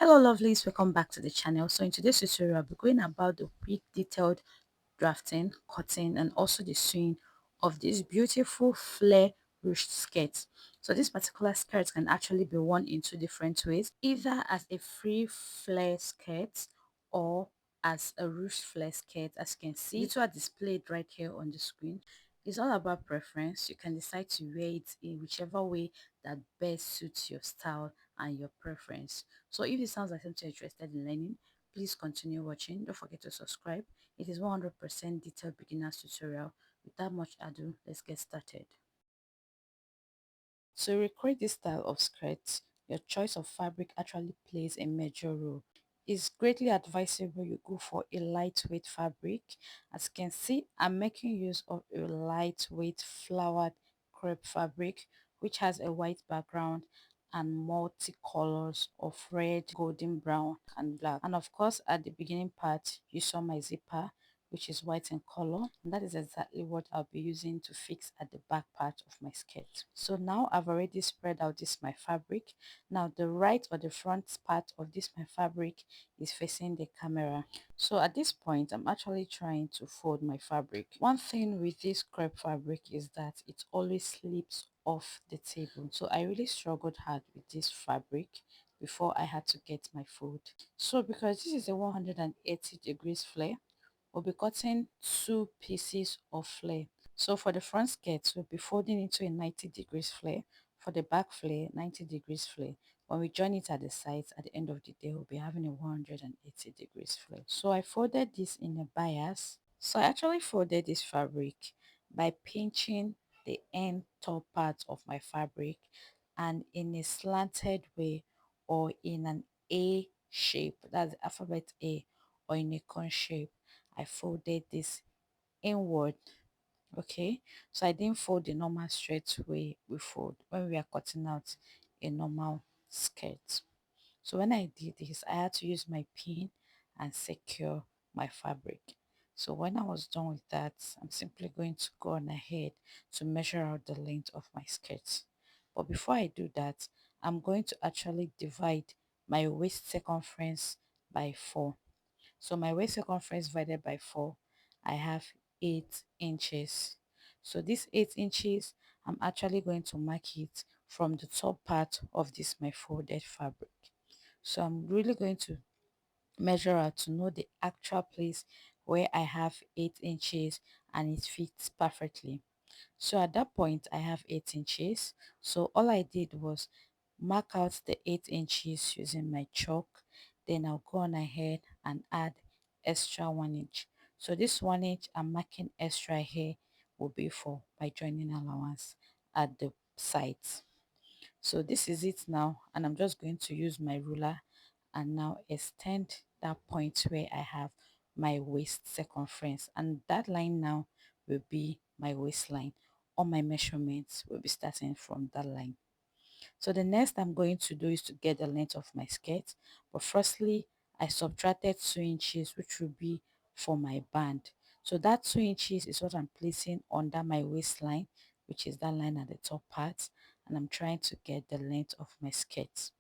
Hello lovelies, welcome back to the channel. So in today's tutorial I'll be going about the quick detailed drafting, cutting and also the sewing of this beautiful flare ruched skirt. So this particular skirt can actually be worn in two different ways, either as a free flare skirt or as a ruched flare skirt. As you can see, the two are displayed right here on the screen. It's all about preference. You can decide to wear it in whichever way that best suits your style and your preference. So if it sounds like something you're interested in learning, please continue watching. Don't forget to subscribe. It is 100% detailed beginner's tutorial. Without much ado, let's get started. To recreate this style of skirt, your choice of fabric actually plays a major role. It's greatly advisable you go for a lightweight fabric. As you can see, I'm making use of a lightweight flowered crepe fabric which has a white background and multi-colors of red, golden brown and black. And of course, at the beginning part you saw my zipper, which is white in color, and that is exactly what I'll be using to fix at the back part of my skirt. So now I've already spread out this my fabric. Now the right or the front part of this my fabric is facing the camera. So at this point I'm actually trying to fold my fabric. One thing with this crepe fabric is that it always slips off the table, so I really struggled hard with this fabric before I had to get my fold. So because this is a 180 degrees flare, we'll be cutting two pieces of flare. So for the front skirt, we'll be folding into a 90 degrees flare. For the back flare, 90 degrees flare. When we join it at the sides, at the end of the day, we'll be having a 180 degrees flare. So I folded this in a bias. So I actually folded this fabric by pinching the end top part of my fabric and in a slanted way or in an A shape, that's the alphabet A, or in a cone shape. I folded this inward. Okay, so I didn't fold the normal straight way we fold when we are cutting out a normal skirt. So when I did this, I had to use my pin and secure my fabric. So when I was done with that, I'm simply going to go on ahead to measure out the length of my skirt. But before I do that, I'm going to actually divide my waist circumference by 4. So my waist circumference divided by 4, I have 8 inches. So this 8 inches, I'm actually going to mark it from the top part of this my folded fabric. So I'm really going to measure out to know the actual place where I have 8 inches and it fits perfectly. So at that point I have 8 inches. So all I did was mark out the 8 inches using my chalk. Then I'll go on ahead and add extra 1 inch. So this 1 inch I'm marking extra here will be for my joining allowance at the sides. So this is it now, and I'm just going to use my ruler and now extend that point where I have my waist circumference, and that line now will be my waistline. All my measurements will be starting from that line. So the next I'm going to do is to get the length of my skirt, but firstly I subtracted 2 inches, which will be for my band. So that 2 inches is what I'm placing under my waistline, which is that line at the top part, and I'm trying to get the length of my skirt.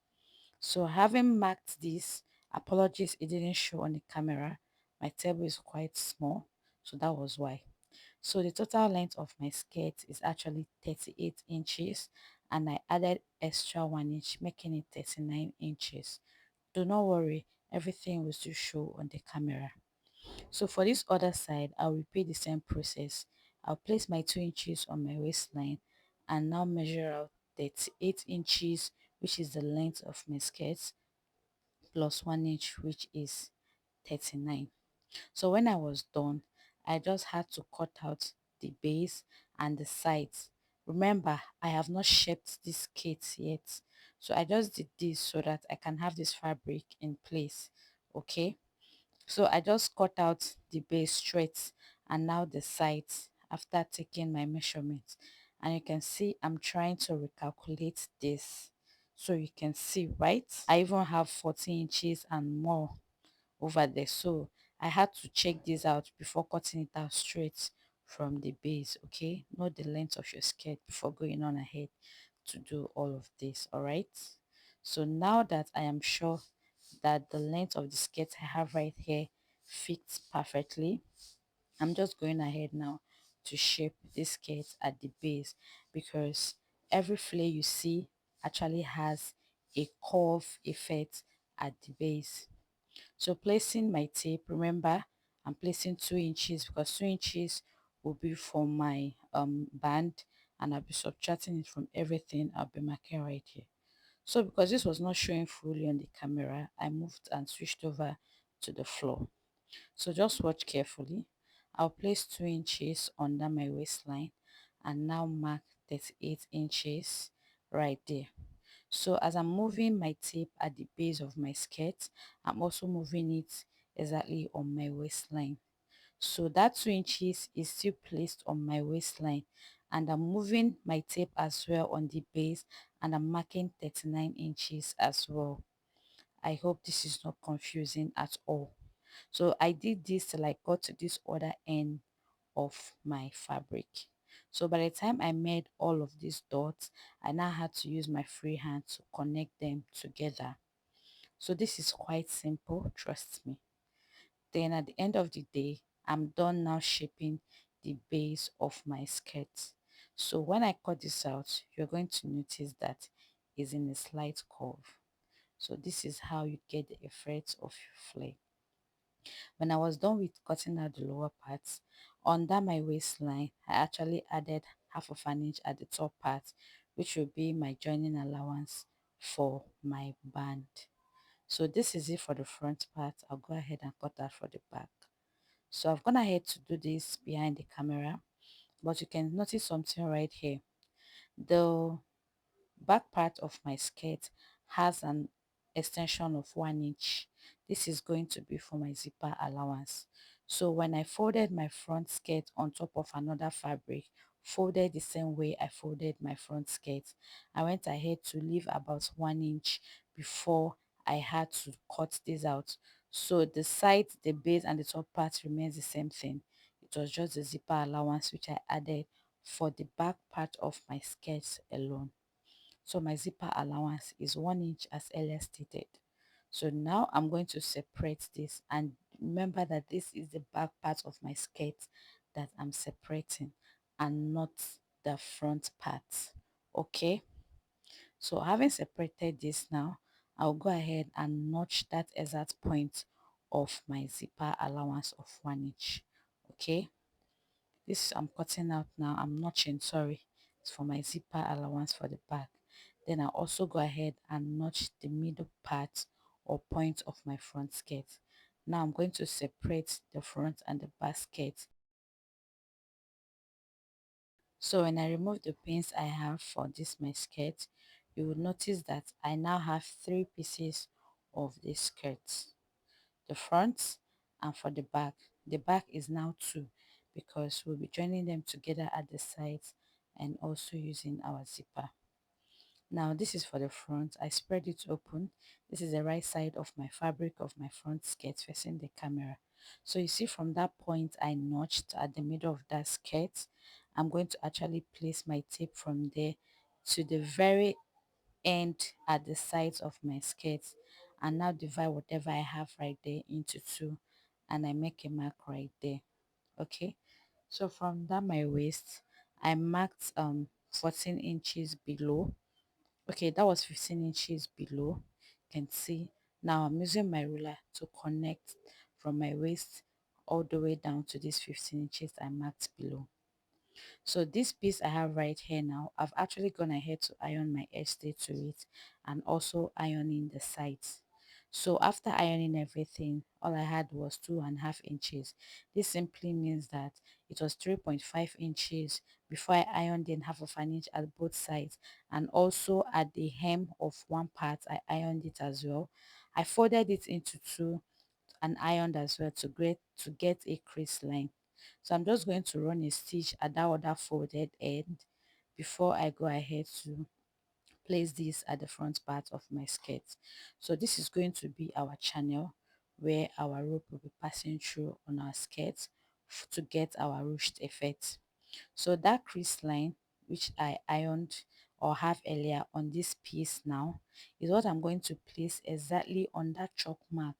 So having marked this, apologies it didn't show on the camera, my table is quite small, so that was why. So the total length of my skirt is actually 38 inches, and I added extra 1 inch, making it 39 inches. Do not worry, everything will still show on the camera. So for this other side, I'll repeat the same process. I'll place my 2 inches on my waistline and now measure out 38 inches, which is the length of my skirt, plus 1 inch, which is 39. So when I was done, I just had to cut out the base and the sides. Remember, I have not shaped this kit yet. So I just did this so that I can have this fabric in place. Okay. So I just cut out the base straight and now the sides after taking my measurements. And you can see I'm trying to recalculate this. So you can see, right? I even have 14 inches and more over there, so I had to check this out before cutting it out straight from the base. Okay, know the length of your skirt before going on ahead to do all of this. All right, so now that I am sure that the length of the skirt I have right here fits perfectly, I'm just going ahead now to shape this skirt at the base, because every flare you see actually has a curve effect at the base. So placing my tape, remember I'm placing 2 inches because 2 inches will be for my band, and I'll be subtracting it from everything I'll be marking right here. So because this was not showing fully on the camera, I moved and switched over to the floor. So just watch carefully. I'll place 2 inches under my waistline and now mark 38 inches right there. So as I'm moving my tape at the base of my skirt, I'm also moving it exactly on my waistline. So that 2 inches is still placed on my waistline, and I'm moving my tape as well on the base, and I'm marking 39 inches as well. I hope this is not confusing at all. So I did this till I got to this other end of my fabric. So by the time I made all of these dots, I now had to use my free hand to connect them together. So this is quite simple, trust me. Then at the end of the day, I'm done now shaping the base of my skirt. So when I cut this out, you're going to notice that it's in a slight curve. So this is how you get the effect of your flare. When I was done with cutting out the lower parts, under my waistline, I actually added half of an inch at the top part, which will be my joining allowance for my band. So this is it for the front part. I'll go ahead and cut that for the back. So I've gone ahead to do this behind the camera, but you can notice something right here. The back part of my skirt has an extension of 1 inch. This is going to be for my zipper allowance. So when I folded my front skirt on top of another fabric, folded the same way I folded my front skirt, I went ahead to leave about 1 inch before I had to cut this out. So the side, the base and the top part remains the same thing. It was just the zipper allowance which I added for the back part of my skirt alone. So my zipper allowance is 1 inch as earlier stated. So now I'm going to separate this, and remember that this is the back part of my skirt that I'm separating and not the front part. Okay, so having separated this now, I'll go ahead and notch that exact point of my zipper allowance of 1 inch. Okay, this I'm cutting out now, I'm notching, sorry, it's for my zipper allowance for the back. Then I'll also go ahead and notch the middle part or point of my front skirt. Now I'm going to separate the front and the back skirt. So when I remove the pins I have for this my skirt, you will notice that I now have 3 pieces of this skirt. The front and for the back. The back is now 2 because we'll be joining them together at the sides and also using our zipper. Now this is for the front. I spread it open. This is the right side of my fabric of my front skirt facing the camera. So you see from that point I notched at the middle of that skirt, I'm going to actually place my tape from there to the very end at the sides of my skirt, and now divide whatever I have right there into 2, and I make a mark right there. Okay, so from that my waist I marked 14 inches below. Okay, that was 15 inches below. You can see now I'm using my ruler to connect from my waist all the way down to this 15 inches I marked below. So this piece I have right here now, I've actually gone ahead to iron my edge stay to it and also ironing the sides. So after ironing everything, all I had was 2.5 inches. This simply means that it was 3.5 inches before I ironed in half of an inch at both sides, and also at the hem of one part I ironed it as well. I folded it into 2 and ironed as well to get a crease line. So I'm just going to run a stitch at that other folded end before I go ahead to place this at the front part of my skirt. So this is going to be our channel where our rope will be passing through on our skirt to get our ruched effect. So that crease line which I ironed or have earlier on this piece now is what I'm going to place exactly on that chalk mark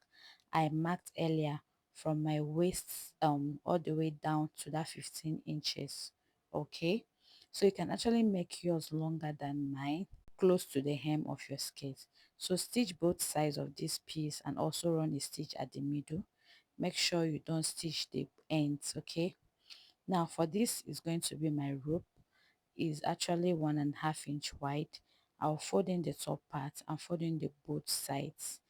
I marked earlier from my waist all the way down to that 15 inches. Okay, so you can actually make yours longer than mine, close to the hem of your skirt. So stitch both sides of this piece and also run a stitch at the middle. Make sure you don't stitch the ends. Okay, now for this is going to be my rope. Is actually 1.5 inch wide. I'll fold in the top part and fold in the both sides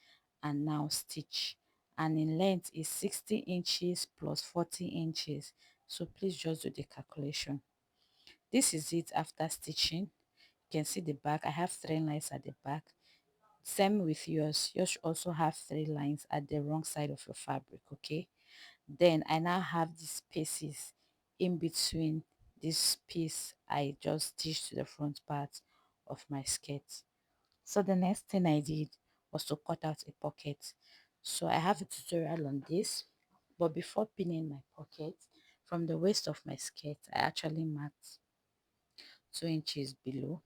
and now stitch, and in length is 60 inches plus 40 inches, so please just do the calculation. This is it after stitching. You can see the back. I have 3 lines at the back. Same with yours. Yours should also have 3 lines at the wrong side of your fabric. Okay, then I now have these pieces in between this piece I just stitched to the front part of my skirt. So the next thing I did was to cut out a pocket. So I have a tutorial on this, but before pinning my pocket, from the waist of my skirt I actually marked 2 inches below,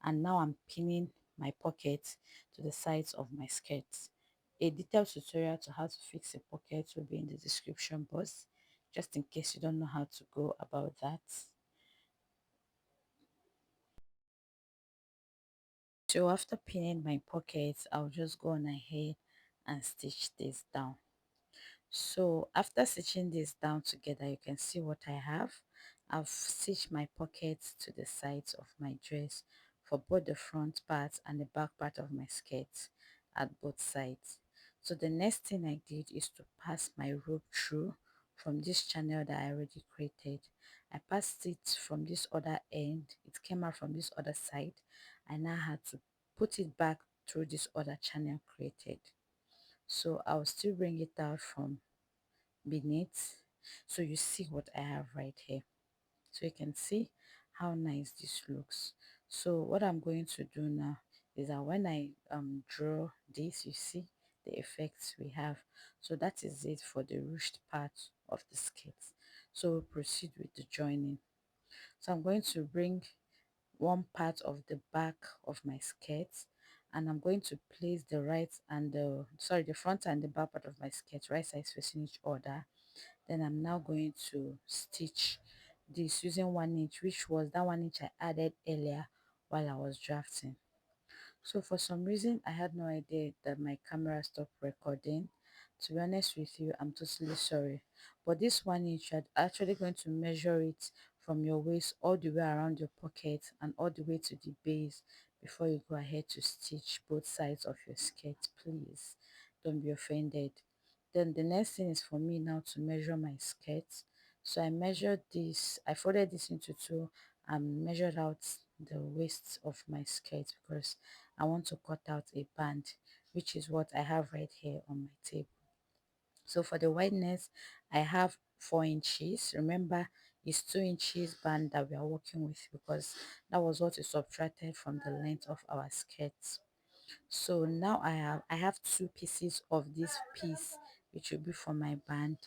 and now I'm pinning my pocket to the sides of my skirt. A detailed tutorial to how to fix a pocket will be in the description box, just in case you don't know how to go about that. So after pinning my pockets, I'll just go on ahead and stitch this down. So after stitching this down together, you can see what I have. I've stitched my pockets to the sides of my dress for both the front part and the back part of my skirt at both sides. So the next thing I did is to pass my rope through from this channel that I already created. I passed it from this other end. It came out from this other side. I now had to put it back through this other channel created. So I'll still bring it out from beneath, so you see what I have right here. So you can see how nice this looks. So what I'm going to do now is that when I draw this, you see the effects we have. So that is it for the ruched part of the skirt. So we'll proceed with the joining. So I'm going to bring one part of the back of my skirt, and I'm going to place the right and the front and the back part of my skirt right sides facing each other. Then I'm now going to stitch this using 1 inch, which was that 1 inch I added earlier while I was drafting. So for some reason I had no idea that my camera stopped recording. To be honest with you, I'm totally sorry, but this 1 inch, you're actually going to measure it from your waist all the way around your pocket and all the way to the base before you go ahead to stitch both sides of your skirt. Please don't be offended. Then the next thing is for me now to measure my skirt. So I measured this, I folded this into two and measured out the waist of my skirt because I want to cut out a band, which is what I have right here on my table. So for the wideness, I have 4 inches. Remember, it's 2 inches band that we are working with because that was what is subtracted from the length of our skirts. So now I have two pieces of this piece, which will be for my band.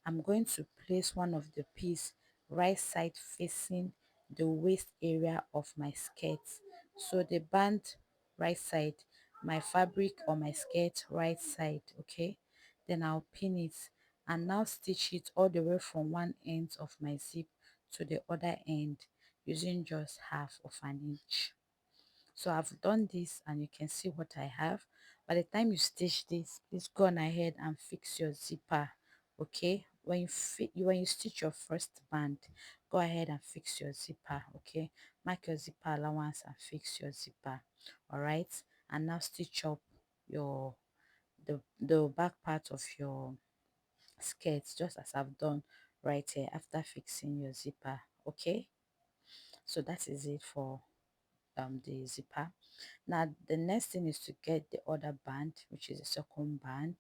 I'm going to place one of the piece right side facing the waist area of my skirt. So the band right side, my fabric or my skirt right side. Okay, then I'll pin it and now stitch it all the way from one end of my zip to the other end using just half of an inch. So I've done this and you can see what I have. By the time you stitch this, please go on ahead and fix your zipper. Okay, when you stitch your first band, go ahead and fix your zipper. Okay, mark your zipper allowance and fix your zipper. All right, and now stitch up your the back part of your skirt just as I've done right here after fixing your zipper. Okay, so that is it for the zipper. Now the next thing is to get the other band, which is the second band,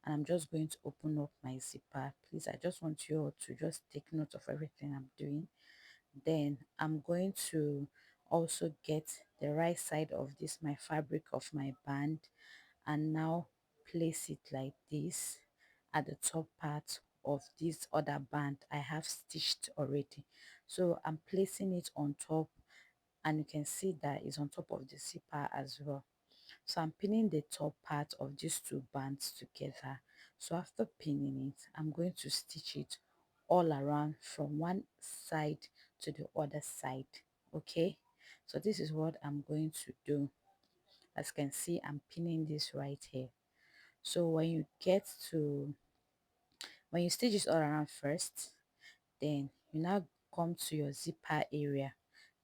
and I'm just going to open up my zipper. Please, I just want you all to just take note of everything I'm doing. Then I'm going to also get the right side of this my fabric of my band and now place it like this at the top part of this other band I have stitched already. So I'm placing it on top and you can see that it's on top of the zipper as well. So I'm pinning the top part of these two bands together. So after pinning it, I'm going to stitch it all around from one side to the other side. Okay, so this is what I'm going to do. As you can see, I'm pinning this right here. So when you stitch it all around first, then you now come to your zipper area.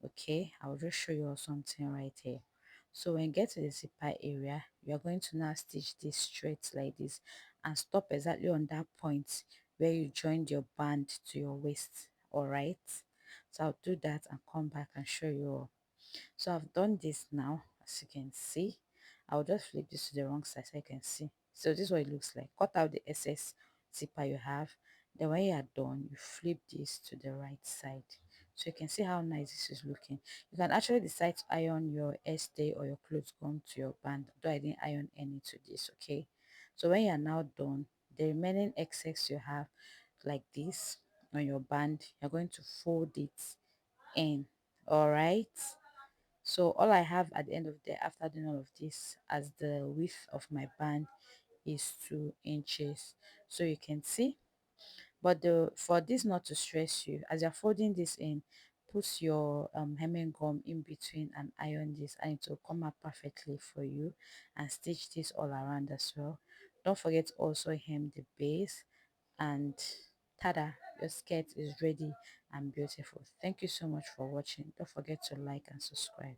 Okay, I'll just show you something right here. So when you get to the zipper area, you are going to now stitch this straight like this and stop exactly on that point where you joined your band to your waist. All right, so I'll do that and come back and show you all. So I've done this now, as you can see. I'll just flip this to the wrong side so you can see. So this is what it looks like. Cut out the excess zipper you have. Then when you are done, you flip this to the right side. So you can see how nice this is looking. You can actually decide to iron your stay or your clothes gum to your band. Though I didn't iron any to this, okay? So when you are now done, the remaining excess you have like this on your band, you're going to fold it in. All right, so all I have at the end of the day after doing all of this as the width of my band is 2 inches. So you can see, but the for this not to stress you, as you're folding this in, put your hemming gum in between and iron this, and it will come out perfectly for you. And stitch this all around as well. Don't forget to also hem the base, and tada, your skirt is ready and beautiful. Thank you so much for watching. Don't forget to like and subscribe.